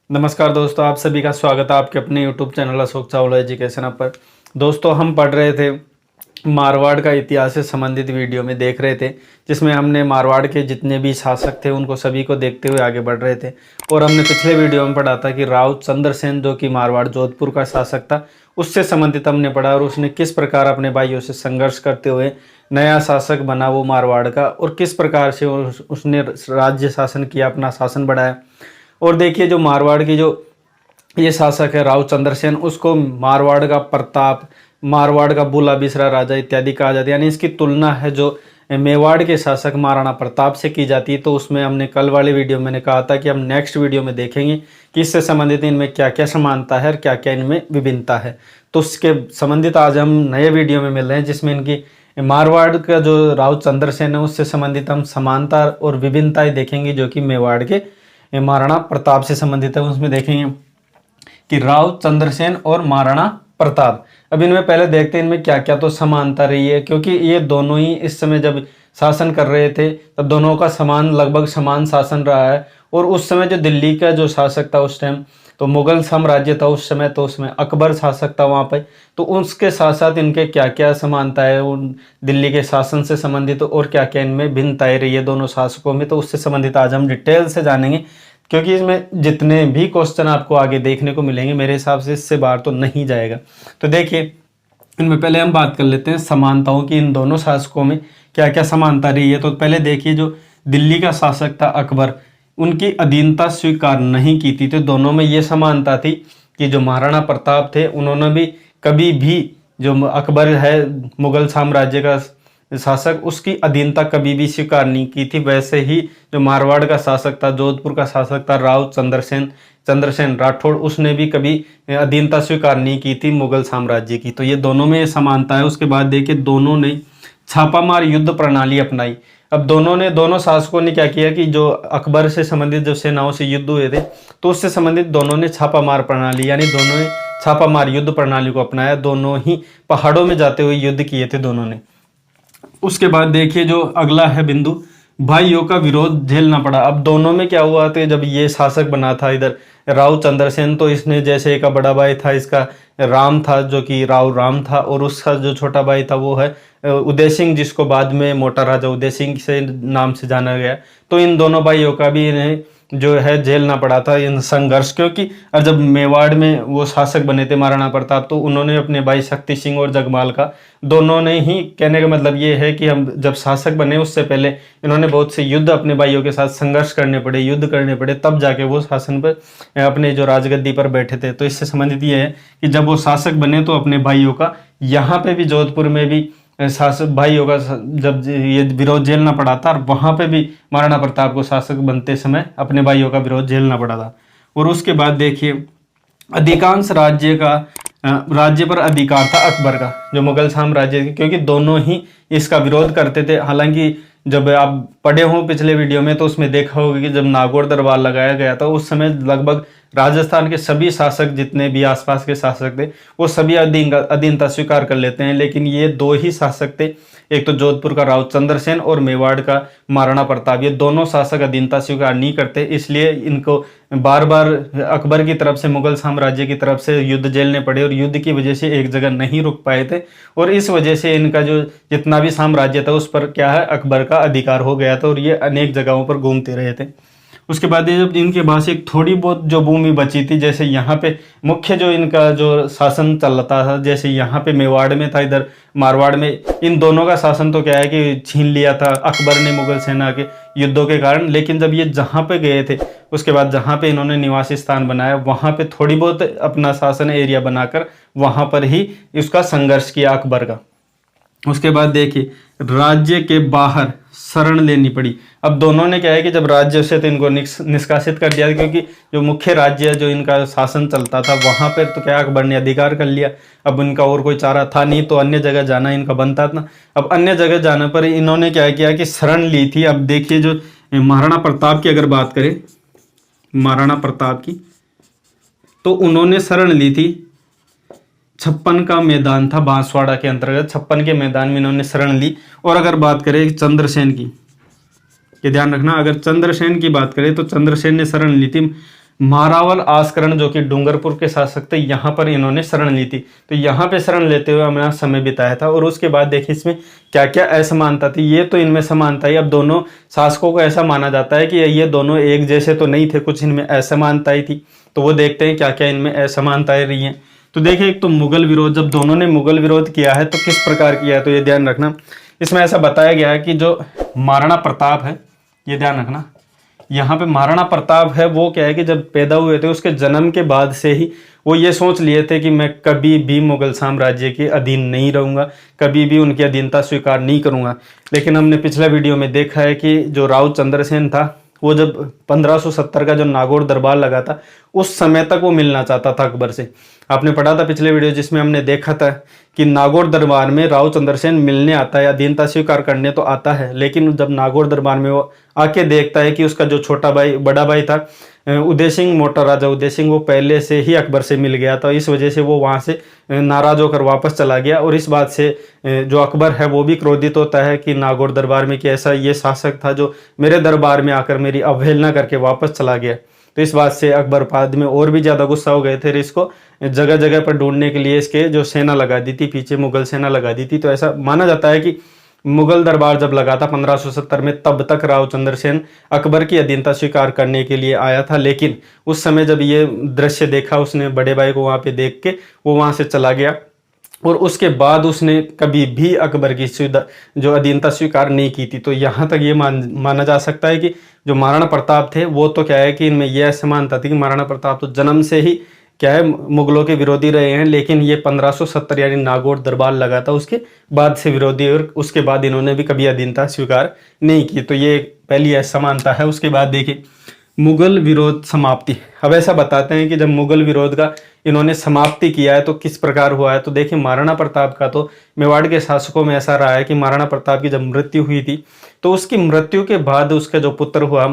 नमस्कार दोस्तों, आप सभी का स्वागत है आपके अपने YouTube channel Ashok Chawla education पर। दोस्तों, हम पढ़ रहे थे मारवाड़ का इतिहास से संबंधित वीडियो में देख रहे थे, जिसमें हमने मारवाड़ के जितने भी शासक थे उनको सभी को देखते हुए आगे बढ़ रहे थे। और हमने पिछले वीडियो में पढ़ा था कि राव चंद्रसेन जो कि मारवाड़ जोधपुर का शासक था, उससे संबंधित हमने पढ़ा और उसने किस प्रकार अपने भाइयों से संघर्ष करते हुए नया शासक बना वो मारवाड़ का, और किस प्रकार से उसने राज्य शासन किया, अपना शासन बढ़ाया। और देखिए, जो मारवाड़ की जो ये शासक है राव चंद्रसेन, उसको मारवाड़ का प्रताप, मारवाड़ का बुला बिसरा राजा इत्यादि कहा जाता है। यानी इसकी तुलना है जो मेवाड़ के शासक महाराणा प्रताप से की जाती है। तो उसमें हमने कल वाले वीडियो में कहा था कि हम नेक्स्ट वीडियो में देखेंगे कि इससे संबंधित इनमें क्या क्या समानता है और क्या क्या इनमें विभिन्नता है। तो उसके संबंधित आज हम नए वीडियो में मिल रहे हैं, जिसमें इनकी मारवाड़ का जो राव चंद्रसेन है उससे संबंधित हम समानता और विभिन्नताएं देखेंगे, जो कि मेवाड़ के महाराणा प्रताप से संबंधित है। उसमें देखेंगे कि राव चंद्रसेन और महाराणा प्रताप, अब इनमें पहले देखते हैं इनमें क्या क्या तो समानता रही है, क्योंकि ये दोनों ही इस समय जब शासन कर रहे थे तब दोनों का लगभग समान शासन रहा है। और उस समय जो दिल्ली का जो शासक था उस टाइम तो मुगल साम्राज्य था उस समय, तो उसमें अकबर शासक था वहाँ पे। तो उसके साथ साथ इनके क्या क्या समानता है उन दिल्ली के शासन से संबंधित, और क्या क्या इनमें भिन्नताएं रही है दोनों शासकों में, तो उससे संबंधित आज हम डिटेल से जानेंगे। क्योंकि इसमें जितने भी क्वेश्चन आपको आगे देखने को मिलेंगे मेरे हिसाब से इससे बाहर तो नहीं जाएगा। तो देखिए, इनमें पहले हम बात कर लेते हैं समानताओं की, इन दोनों शासकों में क्या क्या समानता रही है। तो पहले देखिए, जो दिल्ली का शासक था अकबर, उनकी अधीनता स्वीकार नहीं की थी। तो दोनों में ये समानता थी कि जो महाराणा प्रताप थे उन्होंने भी कभी भी, जो अकबर है मुगल साम्राज्य का शासक, उसकी अधीनता कभी भी स्वीकार नहीं की थी। वैसे ही जो मारवाड़ का शासक था, जोधपुर का शासक था राव चंद्रसेन राठौड़, उसने भी कभी अधीनता स्वीकार नहीं की थी मुगल साम्राज्य की। तो ये दोनों में समानता है। उसके बाद देखिए, दोनों ने छापामार युद्ध प्रणाली अपनाई। अब दोनों शासकों ने क्या किया कि जो अकबर से संबंधित जो सेनाओं से युद्ध हुए थे तो उससे संबंधित दोनों ने छापामार प्रणाली, यानी दोनों ने छापामार युद्ध प्रणाली को अपनाया। दोनों ही पहाड़ों में जाते हुए युद्ध किए थे दोनों ने। उसके बाद देखिए, जो अगला है बिंदु, भाइयों का विरोध झेलना पड़ा। अब दोनों में क्या हुआ था, जब ये शासक बना था इधर राव चंद्रसेन, तो इसने जैसे एक बड़ा भाई था इसका राम था, जो कि राव राम था, और उसका जो छोटा भाई था वो है उदय सिंह, जिसको बाद में मोटा राजा उदय सिंह से नाम से जाना गया। तो इन दोनों भाइयों का भी इन्हें जो है झेलना पड़ा था इन संघर्ष, क्योंकि जब मेवाड़ में वो शासक बने थे महाराणा प्रताप, तो उन्होंने अपने भाई शक्ति सिंह और जगमाल का, दोनों ने ही, कहने का मतलब ये है कि हम जब शासक बने उससे पहले इन्होंने बहुत से युद्ध अपने भाइयों के साथ संघर्ष करने पड़े, युद्ध करने पड़े, तब जाके वो शासन पर अपने जो राजगद्दी पर बैठे थे। तो इससे संबंधित ये है कि जब वो शासक बने तो अपने भाइयों का, यहाँ पे भी जोधपुर में भी शासक भाइयों का जब ये विरोध झेलना पड़ा था, और वहां पे भी महाराणा प्रताप को शासक बनते समय अपने भाइयों का विरोध झेलना पड़ा था। और उसके बाद देखिए, अधिकांश राज्य पर अधिकार था अकबर का, जो मुगल साम्राज्य, क्योंकि दोनों ही इसका विरोध करते थे। हालांकि जब आप पढ़े हो पिछले वीडियो में तो उसमें देखा होगा कि जब नागौर दरबार लगाया गया था उस समय लगभग राजस्थान के सभी शासक, जितने भी आसपास के शासक थे, वो सभी अधीनता स्वीकार कर लेते हैं। लेकिन ये दो ही शासक थे, एक तो जोधपुर का राव चंद्रसेन और मेवाड़ का महाराणा प्रताप, ये दोनों शासक अधीनता स्वीकार नहीं करते। इसलिए इनको बार बार अकबर की तरफ से, मुगल साम्राज्य की तरफ से युद्ध झेलने पड़े, और युद्ध की वजह से एक जगह नहीं रुक पाए थे। और इस वजह से इनका जो जितना भी साम्राज्य था उस पर क्या है, अकबर का अधिकार हो गया था, और ये अनेक जगहों पर घूमते रहे थे। उसके बाद ये जब इनके पास एक थोड़ी बहुत जो भूमि बची थी, जैसे यहाँ पे मुख्य जो इनका जो शासन चलता था, जैसे यहाँ पे मेवाड़ में था, इधर मारवाड़ में, इन दोनों का शासन तो क्या है कि छीन लिया था अकबर ने मुगल सेना के युद्धों के कारण। लेकिन जब ये जहाँ पे गए थे उसके बाद जहाँ पे इन्होंने निवासी स्थान बनाया, वहाँ पे थोड़ी बहुत अपना शासन एरिया बनाकर वहाँ पर ही इसका संघर्ष किया अकबर का। उसके बाद देखिए, राज्य के बाहर शरण लेनी पड़ी। अब दोनों ने क्या है कि जब राज्य से तो इनको निष्कासित कर दिया, क्योंकि जो मुख्य राज्य जो इनका शासन चलता था वहां पर तो क्या अकबर ने अधिकार कर लिया। अब इनका और कोई चारा था नहीं, तो अन्य जगह जाना इनका बनता था। अब अन्य जगह जाने पर इन्होंने क्या किया कि शरण ली थी। अब देखिए, जो महाराणा प्रताप की अगर बात करें, महाराणा प्रताप की, तो उन्होंने शरण ली थी 56 का मैदान था बांसवाड़ा के अंतर्गत, 56 के मैदान में इन्होंने शरण ली। और अगर बात करें चंद्रसेन की, ये ध्यान रखना, अगर चंद्रसेन की बात करें तो चंद्रसेन ने शरण ली थी महारावल आस्करण जो कि डूंगरपुर के शासक थे, यहाँ पर इन्होंने शरण ली थी। तो यहाँ पे शरण लेते हुए हमने समय बिताया था। और उसके बाद देखिए इसमें क्या क्या असमानता थी। ये तो इनमें समानता ही, अब दोनों शासकों को ऐसा माना जाता है कि ये दोनों एक जैसे तो नहीं थे, कुछ इनमें असमानताएं थी। तो वो देखते हैं क्या क्या इनमें असमानताएं रही हैं। तो देखिए एक तो मुगल विरोध, जब दोनों ने मुगल विरोध किया है तो किस प्रकार किया है, तो ये ध्यान रखना। इसमें ऐसा बताया गया है कि जो महाराणा प्रताप है, ये ध्यान रखना, यहाँ पे महाराणा प्रताप है वो क्या है कि जब पैदा हुए थे उसके जन्म के बाद से ही वो ये सोच लिए थे कि मैं कभी भी मुगल साम्राज्य के अधीन नहीं रहूंगा, कभी भी उनकी अधीनता स्वीकार नहीं करूंगा। लेकिन हमने पिछले वीडियो में देखा है कि जो राव चंद्रसेन था वो जब 1570 का जो नागौर दरबार लगा था उस समय तक वो मिलना चाहता था अकबर से। आपने पढ़ा था पिछले वीडियो जिसमें हमने देखा था कि नागौर दरबार में राव चंद्रसेन मिलने आता है, अधीनता स्वीकार करने तो आता है, लेकिन जब नागौर दरबार में वो आके देखता है कि उसका जो छोटा भाई, बड़ा भाई था उदय सिंह, मोटा राजा उदय सिंह, वो पहले से ही अकबर से मिल गया था। इस वजह से वो वहाँ से नाराज होकर वापस चला गया। और इस बात से जो अकबर है वो भी क्रोधित होता है कि नागौर दरबार में कि ऐसा ये शासक था जो मेरे दरबार में आकर मेरी अवहेलना करके वापस चला गया। तो इस बात से अकबर बाद में और भी ज़्यादा गुस्सा हो गए थे। इसको जगह जगह पर ढूंढने के लिए इसके जो सेना लगा दी थी, पीछे मुगल सेना लगा दी थी। तो ऐसा माना जाता है कि मुगल दरबार जब लगा था 1570 में, तब तक राव चंद्रसेन अकबर की अधीनता स्वीकार करने के लिए आया था। लेकिन उस समय जब ये दृश्य देखा उसने, बड़े भाई को वहाँ पे देख के वो वहाँ से चला गया। और उसके बाद उसने कभी भी अकबर की जो अधीनता स्वीकार नहीं की थी। तो यहाँ तक ये माना जा सकता है कि जो महाराणा प्रताप थे वो तो क्या है कि इनमें यह असमानता थी कि महाराणा प्रताप तो जन्म से ही क्या है मुगलों के विरोधी रहे हैं, लेकिन ये 1570 यानी नागौर दरबार लगा था उसके बाद से विरोधी, और उसके बाद इन्होंने भी कभी अधीनता स्वीकार नहीं की। तो ये पहली असमानता है। उसके बाद देखिए मुगल विरोध समाप्ति। अब ऐसा बताते हैं कि जब मुगल विरोध का इन्होंने समाप्ति किया है तो किस प्रकार हुआ है। तो देखिए महाराणा प्रताप का तो मेवाड़ के शासकों में ऐसा रहा है कि महाराणा प्रताप की जब मृत्यु हुई थी तो उसकी मृत्यु के बाद उसका जो पुत्र हुआ,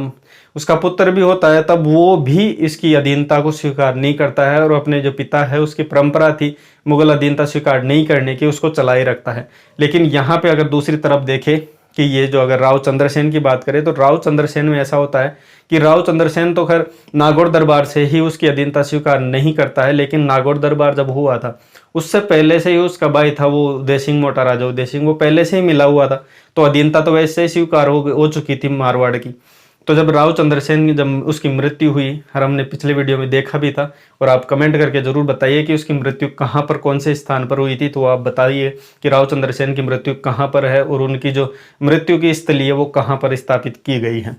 उसका पुत्र भी होता है, तब वो भी इसकी अधीनता को स्वीकार नहीं करता है और अपने जो पिता है उसकी परंपरा थी मुगल अधीनता स्वीकार नहीं करने की, उसको चलाए रखता है। लेकिन यहाँ पे अगर दूसरी तरफ देखें कि ये जो अगर राव चंद्रसेन की बात करें तो राव चंद्रसेन में ऐसा होता है कि राव चंद्रसेन तो खैर नागौर दरबार से ही उसकी अधीनता स्वीकार नहीं करता है, लेकिन नागौर दरबार जब हुआ था उससे पहले से ही उसका भाई था वो उदय सिंह, मोटा राजा उदय सिंह, वो पहले से ही मिला हुआ था। तो अधीनता तो वैसे ही स्वीकार हो चुकी थी मारवाड़ की। तो जब राव चंद्रसेन की जब उसकी मृत्यु हुई, और हमने पिछले वीडियो में देखा भी था, और आप कमेंट करके जरूर बताइए कि उसकी मृत्यु कहाँ पर, कौन से स्थान पर हुई थी। तो आप बताइए कि राव चंद्रसेन की मृत्यु कहाँ पर है और उनकी जो मृत्यु की स्थली है वो कहाँ पर स्थापित की गई है।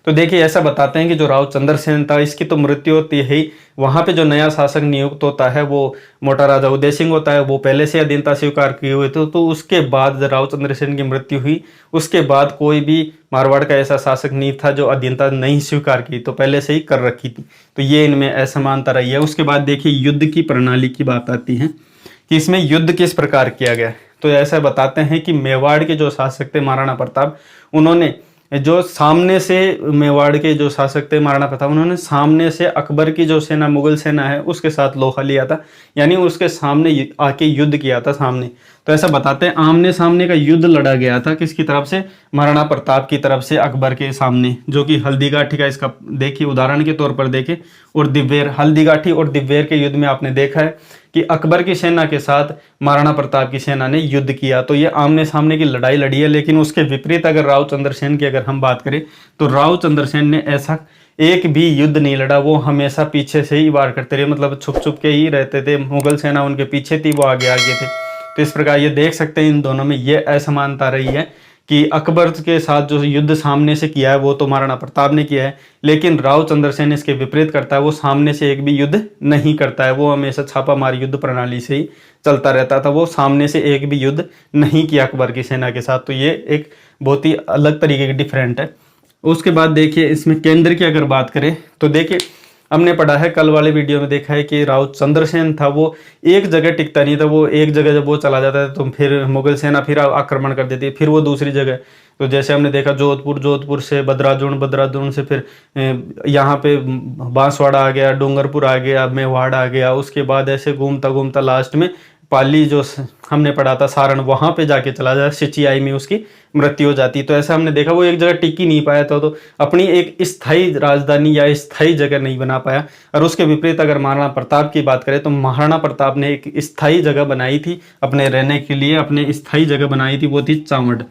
तो देखिए ऐसा बताते हैं कि जो राव चंद्रसेन था इसकी तो मृत्यु होती है ही, वहाँ पे जो नया शासक नियुक्त होता है वो मोटा राजा उदय सिंह होता है, वो पहले से अधीनता स्वीकार किए हुए थे। तो उसके बाद जब राव चंद्रसेन की मृत्यु हुई उसके बाद कोई भी मारवाड़ का ऐसा शासक नहीं था जो अधीनता नहीं स्वीकार की, तो पहले से ही कर रखी थी। तो ये इनमें असमानता रही है। उसके बाद देखिए युद्ध की प्रणाली की बात आती है कि इसमें युद्ध किस प्रकार किया गया। तो ऐसा बताते हैं कि मेवाड़ के जो शासक थे महाराणा प्रताप, उन्होंने जो सामने से मेवाड़ के जो शासक थे महाराणा प्रताप, उन्होंने सामने से अकबर की जो सेना, मुगल सेना है, उसके साथ लोहा लिया था, यानी उसके सामने आके युद्ध किया था सामने। तो ऐसा बताते हैं आमने सामने का युद्ध लड़ा गया था किसकी तरफ से, महाराणा प्रताप की तरफ से अकबर के सामने, जो कि हल्दीघाटी का इसका देखिए उदाहरण के तौर पर देखें। और दिव्वेर, हल्दीघाटी और दिव्वेर के युद्ध में आपने देखा है कि अकबर की सेना के साथ महाराणा प्रताप की सेना ने युद्ध किया। तो ये आमने सामने की लड़ाई लड़ी है। लेकिन उसके विपरीत अगर राव चंद्रसेन की अगर हम बात करें तो राव चंद्रसेन ने ऐसा एक भी युद्ध नहीं लड़ा, वो हमेशा पीछे से ही वार करते रहे, मतलब छुप छुप के ही रहते थे। मुगल सेना उनके पीछे थी, वो आगे आगे थे। तो इस प्रकार ये देख सकते हैं इन दोनों में ये असमानता रही है कि अकबर के साथ जो युद्ध सामने से किया है वो तो महाराणा प्रताप ने किया है, लेकिन राव चंद्रसेन इसके विपरीत करता है, वो सामने से एक भी युद्ध नहीं करता है, वो हमेशा छापामार युद्ध प्रणाली से ही चलता रहता था, वो सामने से एक भी युद्ध नहीं किया अकबर की सेना के साथ। तो ये एक बहुत ही अलग तरीके की डिफरेंट है। उसके बाद देखिए इसमें केंद्र की अगर बात करें तो देखिए हमने पढ़ा है, कल वाले वीडियो में देखा है कि राव चंद्रसेन था वो एक जगह टिकता नहीं था, वो एक जगह जब वो चला जाता था तो फिर मुगल सेना फिर आक्रमण कर देती है, फिर वो दूसरी जगह। तो जैसे हमने देखा जोधपुर, जोधपुर से बदराजुण, बदराजुण से फिर यहाँ पे बांसवाड़ा आ गया, डूंगरपुर आ गया, मेवाड़ आ गया, उसके बाद ऐसे घूमता घूमता लास्ट में पाली जो हमने पढ़ा था सारण, वहाँ पे जाके चला जाए, सिचियाई में उसकी मृत्यु हो जाती। तो ऐसा हमने देखा वो एक जगह टिक ही नहीं पाया था, तो अपनी एक स्थायी राजधानी या स्थायी जगह नहीं बना पाया। और उसके विपरीत अगर महाराणा प्रताप की बात करें तो महाराणा प्रताप ने एक स्थायी जगह बनाई थी अपने रहने के लिए, अपने स्थायी जगह बनाई थी, वो थी चावंड।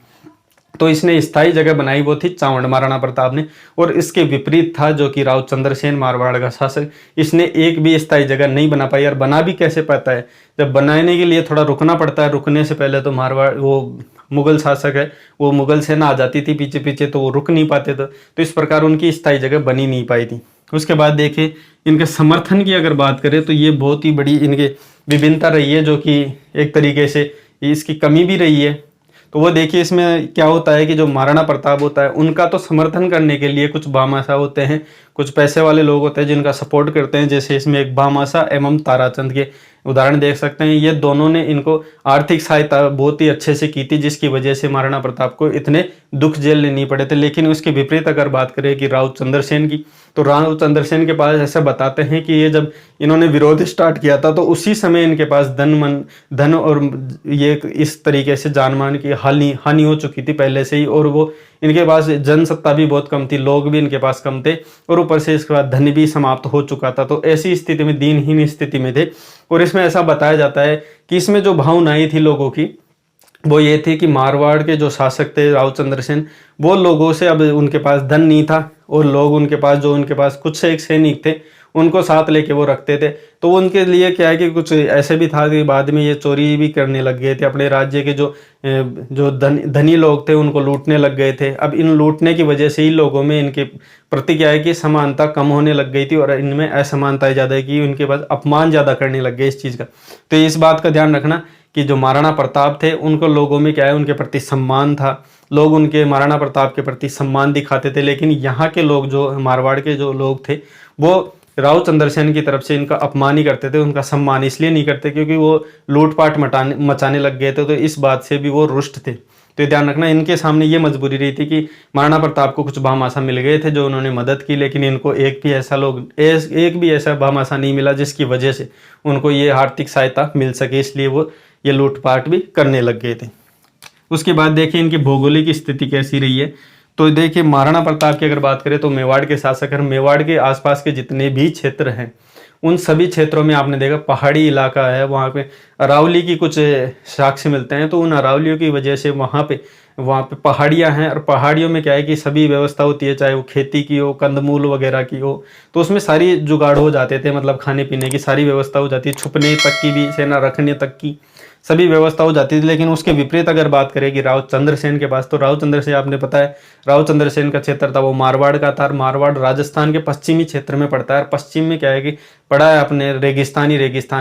तो इसने स्थायी जगह बनाई वो थी चावंड महाराणा प्रताप ने। और इसके विपरीत था जो कि राव चंद्रसेन मारवाड़ का शासक, इसने एक भी स्थायी जगह नहीं बना पाई। और बना भी कैसे पाता है, जब बनाने के लिए थोड़ा रुकना पड़ता है, रुकने से पहले तो मारवाड़ वो मुगल शासक है, वो मुगल सेना आ जाती थी पीछे पीछे, तो वो रुक नहीं पाते थे, तो इस प्रकार उनकी स्थायी जगह बनी नहीं पाई थी। उसके बाद देखिए इनके समर्थन की अगर बात करें तो ये बहुत ही बड़ी इनके विभिन्नता रही है, जो कि एक तरीके से इसकी कमी भी रही है। तो वो देखिए इसमें क्या होता है कि जो महाराणा प्रताप होता है उनका तो समर्थन करने के लिए कुछ भामाशाह होते हैं, कुछ पैसे वाले लोग होते हैं जिनका सपोर्ट करते हैं। जैसे इसमें एक भामाशाह एवं ताराचंद के उदाहरण देख सकते हैं। ये दोनों ने इनको आर्थिक सहायता बहुत ही अच्छे से की थी, जिसकी वजह से महाराणा प्रताप को इतने दुख झेल लेने पड़े थे। लेकिन उसके विपरीत अगर बात करें कि राव चंद्रसेन की, तो राव चंद्रसेन के पास ऐसा बताते हैं कि ये जब इन्होंने विरोध स्टार्ट किया था तो उसी समय इनके पास धन और ये इस तरीके से जान मान की हानि हो चुकी थी पहले से ही, और वो इनके पास जनसत्ता भी बहुत कम थी, लोग भी इनके पास कम थे, और ऊपर से इसके बाद धन भी समाप्त हो चुका था। तो ऐसी स्थिति में दीनहीन स्थिति में थे। और इसमें ऐसा बताया जाता है कि इसमें जो भावनाएं थी लोगों की वो ये थी कि मारवाड़ के जो शासक थे राव चंद्रसेन, वो लोगों से अब उनके पास धन नहीं था, और लोग उनके पास कुछ से एक सैनिक थे उनको साथ लेके वो रखते थे। तो उनके लिए क्या है कि कुछ ऐसे भी था कि बाद में ये चोरी भी करने लग गए थे, अपने राज्य के जो धनी लोग थे उनको लूटने लग गए थे। अब इन लूटने की वजह से ही लोगों में इनके प्रति क्या है कि समानता कम होने लग गई थी, और इनमें असमानता ज़्यादा है कि उनके पास अपमान ज़्यादा करने लग गए इस चीज़ का। तो इस बात का ध्यान रखना कि जो महाराणा प्रताप थे उनको लोगों में क्या है उनके प्रति सम्मान था, लोग उनके महाराणा प्रताप के प्रति सम्मान दिखाते थे। लेकिन यहाँ के लोग जो मारवाड़ के जो लोग थे वो राव चंद्रसेन की तरफ से इनका अपमान ही करते थे, उनका सम्मान इसलिए नहीं करते क्योंकि वो लूटपाट मचाने लग गए थे, तो इस बात से भी वो रुष्ट थे। तो ये ध्यान रखना, इनके सामने ये मजबूरी रही थी कि महाराणा प्रताप को कुछ भामाशाह मिल गए थे जो उन्होंने मदद की, लेकिन इनको एक भी ऐसा भामाशाह नहीं मिला जिसकी वजह से उनको ये आर्थिक सहायता मिल सके, इसलिए वो ये लूटपाट भी करने लग गए थे। उसके बाद देखिए इनकी भौगोलिक स्थिति कैसी रही है। तो देखिए महाराणा प्रताप की अगर बात करें तो मेवाड़ के शासक हैं, मेवाड़ के आसपास के जितने भी क्षेत्र हैं उन सभी क्षेत्रों में आपने देखा पहाड़ी इलाका है, वहाँ पे अरावली की कुछ साक्ष्य मिलते हैं। तो उन अरावलियों की वजह से वहाँ पे पहाड़ियाँ हैं, और पहाड़ियों में क्या है कि सभी व्यवस्था होती है, चाहे वो खेती की हो, कंदमूल वगैरह की हो, तो उसमें सारी जुगाड़ हो जाते थे, मतलब खाने पीने की सारी व्यवस्था हो जाती है, छुपने तक की भी, सेना रखने तक की सभी व्यवस्था हो जाती थी। लेकिन उसके विपरीत अगर बात करें कि राव चंद्रसेन के पास, तो राव चंद्रसेन आपने पता है राव चंद्रसेन का क्षेत्र था वो मारवाड़ का था। मारवाड़ राजस्थान के पश्चिमी क्षेत्र में पड़ता है, और पश्चिम में क्या है कि पड़ा है अपने रेगिस्तान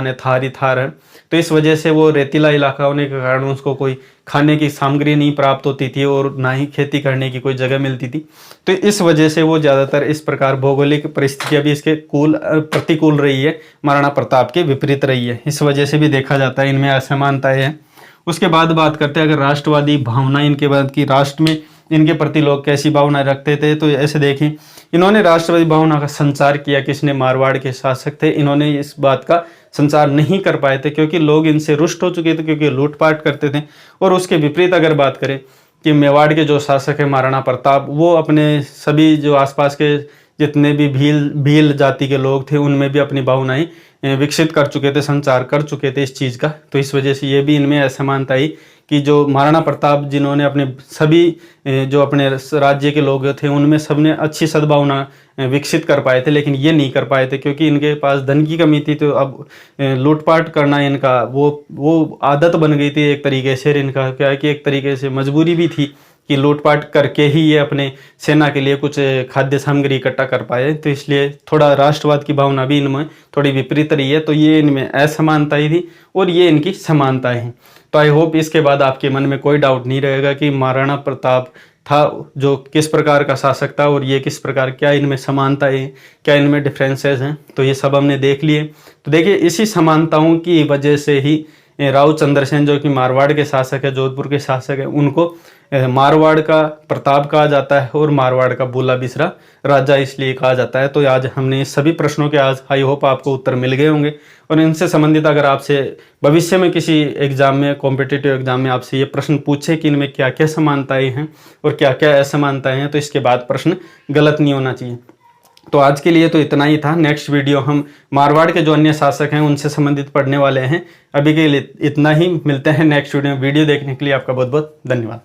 है, थार है। तो इस वजह से वो रेतीला इलाका होने के कारण उसको कोई खाने की सामग्री नहीं प्राप्त होती थी और ना ही खेती करने की कोई जगह मिलती थी। तो इस वजह से वो ज़्यादातर इस प्रकार भौगोलिक परिस्थितियाँ भी इसके प्रतिकूल रही है, महाराणा प्रताप के विपरीत रही है। इस वजह से भी देखा जाता है इनमें असमानताएं हैं। उसके बाद बात करते हैं अगर राष्ट्रवादी भावना इनके बाद की, राष्ट्र में इनके प्रति लोग कैसी भावनाएं रखते थे। तो ऐसे देखें इन्होंने राष्ट्रवादी भावना का संचार किया, किसने, मारवाड़ के शासक थे। इन्होंने इस बात का संचार नहीं कर पाए थे क्योंकि लोग इनसे रुष्ट हो चुके थे, क्योंकि लूटपाट करते थे। और उसके विपरीत अगर बात करें कि मेवाड़ के जो शासक है महाराणा प्रताप, वो अपने सभी जो आसपास के जितने भी भील जाति के लोग थे उनमें भी अपनी भावनाएं विकसित कर चुके थे, संचार कर चुके थे इस चीज़ का। तो इस वजह से ये भी इनमें असमानता आई कि जो महाराणा प्रताप जिन्होंने अपने सभी जो अपने राज्य के लोग थे उनमें सबने अच्छी सद्भावना विकसित कर पाए थे, लेकिन ये नहीं कर पाए थे क्योंकि इनके पास धन की कमी थी। तो अब लूटपाट करना इनका वो आदत बन गई थी एक तरीके से। इनका क्या है कि एक तरीके से मजबूरी भी थी कि लूटपाट करके ही ये अपने सेना के लिए कुछ खाद्य सामग्री इकट्ठा कर पाए। तो इसलिए थोड़ा राष्ट्रवाद की भावना भी इनमें थोड़ी विपरीत रही है। तो ये इनमें असमानताएं थी और ये इनकी समानताएं हैं। तो आई होप इसके बाद आपके मन में कोई डाउट नहीं रहेगा कि महाराणा प्रताप था जो किस प्रकार का शासक था और ये किस प्रकार, क्या इनमें समानताएं, क्या इनमें डिफरेंसेस हैं। तो ये सब हमने देख लिए। तो देखिए इसी समानताओं की वजह से ही राव चंद्रसेन जो कि मारवाड़ के शासक है, जोधपुर के शासक है, उनको मारवाड़ का प्रताप कहा जाता है और मारवाड़ का बुला बिसरा राजा इसलिए कहा जाता है। तो आज हमने इस सभी प्रश्नों के आज आई होप आपको उत्तर मिल गए होंगे। और इनसे संबंधित अगर आपसे भविष्य में किसी एग्जाम में, कॉम्पिटिटिव एग्जाम में आपसे ये प्रश्न पूछे कि इनमें क्या क्या समानताएं हैं और क्या क्या असमानताएं हैं, तो इसके बाद प्रश्न गलत नहीं होना चाहिए। तो आज के लिए तो इतना ही था। नेक्स्ट वीडियो हम मारवाड़ के जो अन्य शासक हैं उनसे संबंधित पढ़ने वाले हैं। अभी के लिए इतना ही, मिलते हैं नेक्स्ट वीडियो में। वीडियो देखने के लिए आपका बहुत बहुत धन्यवाद।